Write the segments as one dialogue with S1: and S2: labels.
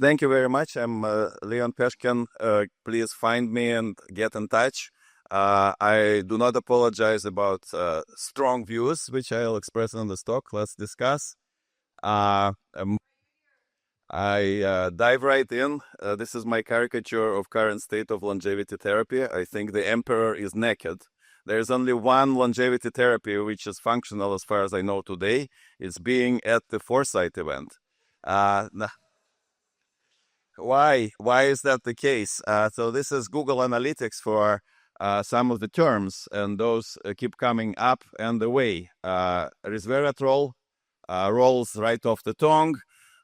S1: Thank you very much. I'm Leon Peshkin. Please find me and get in touch. I do not apologize about strong views, which I'll express on the stock. Let's discuss. Uh, um, I dive right in. This is my caricature of current state of longevity therapy. I think the emperor is naked. There's only one longevity therapy which is functional as far as I know today. It's being at the Foresight event. Uh, Why? Why is that the case? So this is Google Analytics for some of the terms, and those keep coming up and away. Resveratrol rolls right off the tongue,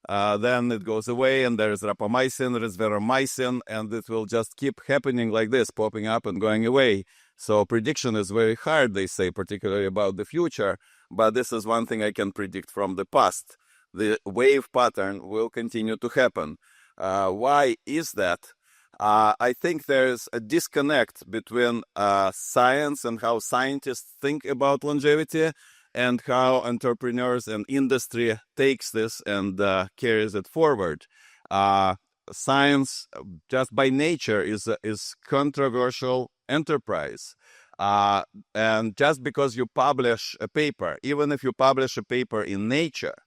S1: then it goes away, and there's rapamycin, resveromycin, and it will just keep happening like this, popping up and going away. So prediction is very hard, they say, particularly about the future, but this is one thing I can predict from the past. The wave pattern will continue to happen. Why is that? I think there's a disconnect between science and how scientists think about longevity and how entrepreneurs and industry takes this and carries it forward. Science, just by nature, is controversial enterprise. And just because you publish a paper, even if you publish a paper in Nature,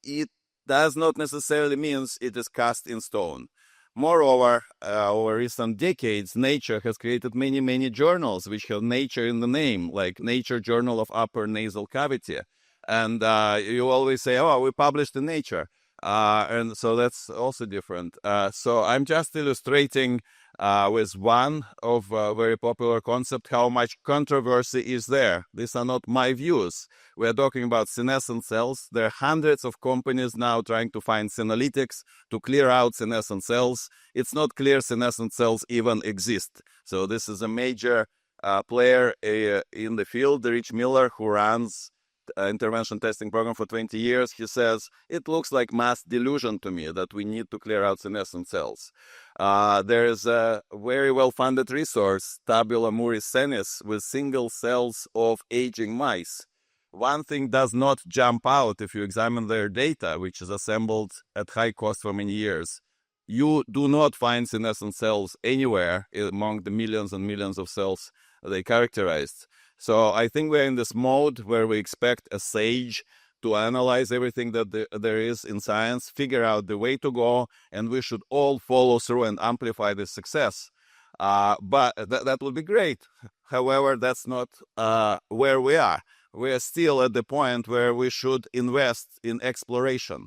S1: it does not necessarily means it is cast in stone. Moreover, over recent decades, Nature has created many journals which have Nature in the name, like Nature Journal of Upper Nasal Cavity. And you always say, oh, we published in Nature. And so that's also different. So I'm just illustrating with one of a very popular concept, how much controversy is there. These are not my views. We're talking about senescent cells. There are hundreds of companies now trying to find senolytics to clear out senescent cells. It's not clear senescent cells even exist. So this is a major player in the field, Rich Miller, who runs intervention testing program for 20 years. He says, it looks like mass delusion to me that we need to clear out senescent cells. There is a very well-funded resource, Tabula muris senis, with single cells of aging mice. One thing does not jump out if you examine their data, which is assembled at high cost for many years. You do not find senescent cells anywhere among the millions and millions of cells they characterized. So I think we're in this mode where we expect a sage to analyze everything that there is in science, figure out the way to go, and we should all follow through and amplify this success. But that would be great. However, that's not where we are. We are still at the point where we should invest in exploration.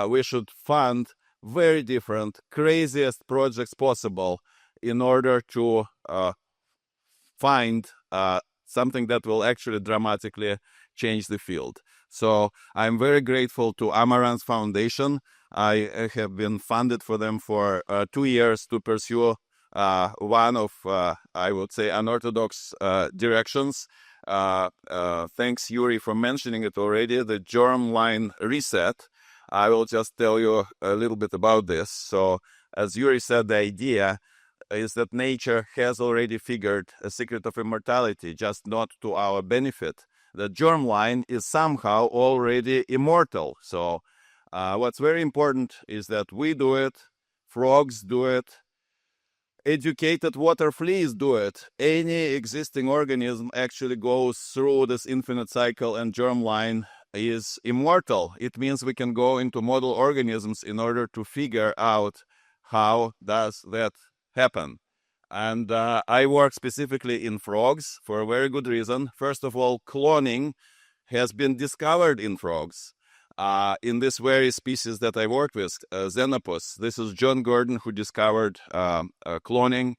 S1: We should fund very different, craziest projects possible in order to find something that will actually dramatically change the field. So I'm very grateful to Amaranth Foundation. I have been funded for them for 2 years to pursue one of, I would say, unorthodox directions. Thanks, Yuri, for mentioning it already, the germline reset. I will just tell you a little bit about this. So as Yuri said, the idea is that nature has already figured a secret of immortality, just not to our benefit. The germline is somehow already immortal. So what's very important is that we do it, frogs do it, educated water fleas do it. Any existing organism actually goes through this infinite cycle, and germline is immortal. It means we can go into model organisms in order to figure out how does that happen. And I work specifically in frogs for a very good reason. First of all, cloning has been discovered in frogs. In this very species that I worked with, Xenopus, this is John Gordon who discovered cloning.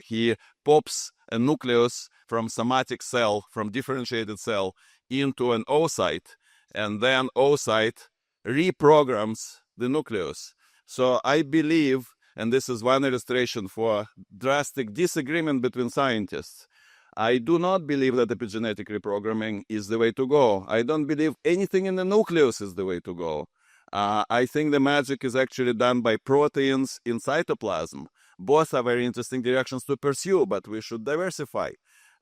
S1: He pops a nucleus from somatic cell, from differentiated cell, into an oocyte, and then oocyte reprograms the nucleus. So I believe, and this is one illustration for drastic disagreement between scientists, I do not believe that epigenetic reprogramming is the way to go. I don't believe anything in the nucleus is the way to go. I think the magic is actually done by proteins in cytoplasm. Both are very interesting directions to pursue, but we should diversify.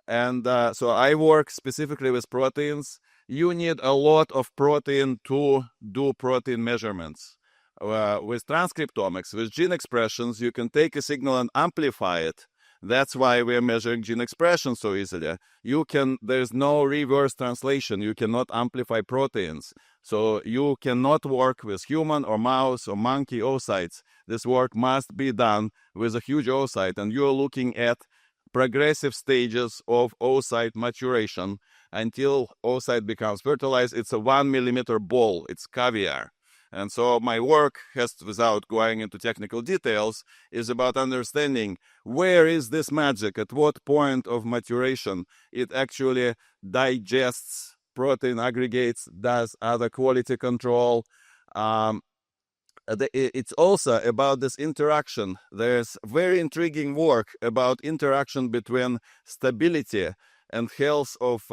S1: And so I work specifically with proteins. You need a lot of protein to do protein measurements. With transcriptomics, with gene expressions, you can take a signal and amplify it. That's why we're measuring gene expression so easily. There's no reverse translation. You cannot amplify proteins. So you cannot work with human or mouse or monkey oocytes. This work must be done with a huge oocyte, and you're looking at progressive stages of oocyte maturation until oocyte becomes fertilized. It's a 1 millimeter ball. It's caviar. And so my work has, without going into technical details, is about understanding where is this magic, at what point of maturation it actually digests protein aggregates, does other quality control. Um, it's also about this interaction. There's very intriguing work about interaction between stability and health of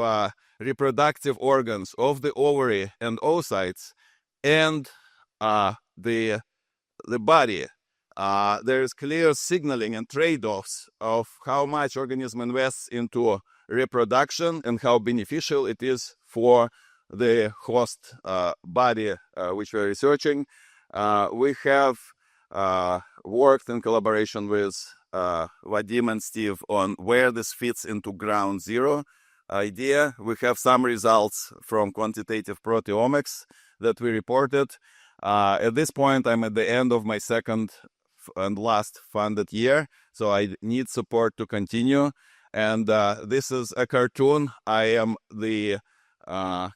S1: reproductive organs of the ovary and oocytes and the body. There's clear signaling and trade-offs of how much organism invests into reproduction and how beneficial it is for the host body which we're researching. We have worked in collaboration with Vadim and Steve on where this fits into ground zero idea. We have some results from quantitative proteomics that we reported. At this point, I'm at the end of my second and last funded year, so I need support to continue. And this is a cartoon. I am the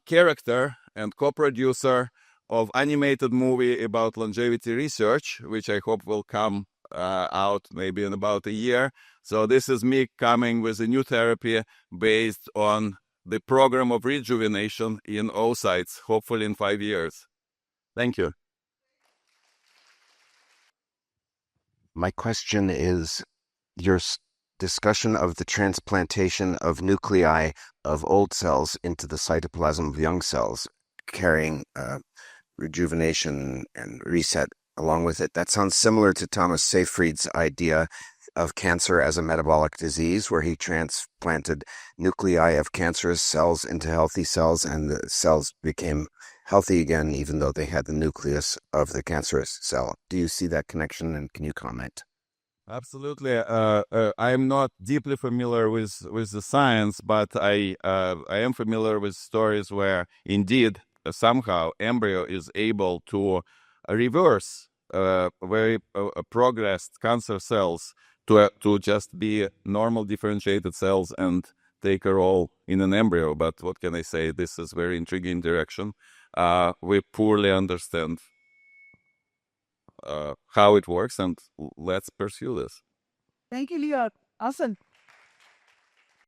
S1: character and co-producer of animated movie about longevity research, which I hope will come out maybe in about a year. So this is me coming with a new therapy based on the program of rejuvenation in oocytes, hopefully in 5 years. Thank you.
S2: My question is your discussion of the transplantation of nuclei of old cells into the cytoplasm of young cells, carrying rejuvenation and reset along with it. That sounds similar to Thomas Seyfried's idea of cancer as a metabolic disease, where he transplanted nuclei of cancerous cells into healthy cells, and the cells became healthy again, even though they had the nucleus of the cancerous cell. Do you see that connection, and can you comment?
S1: Absolutely. I'm not deeply familiar with the science, but I am familiar with stories where indeed somehow embryo is able to reverse very progressed cancer cells to just be normal differentiated cells and take a role in an embryo. But what can I say? This is very intriguing direction. We poorly understand how it works, and let's pursue this.
S3: Thank you, Leon. Awesome.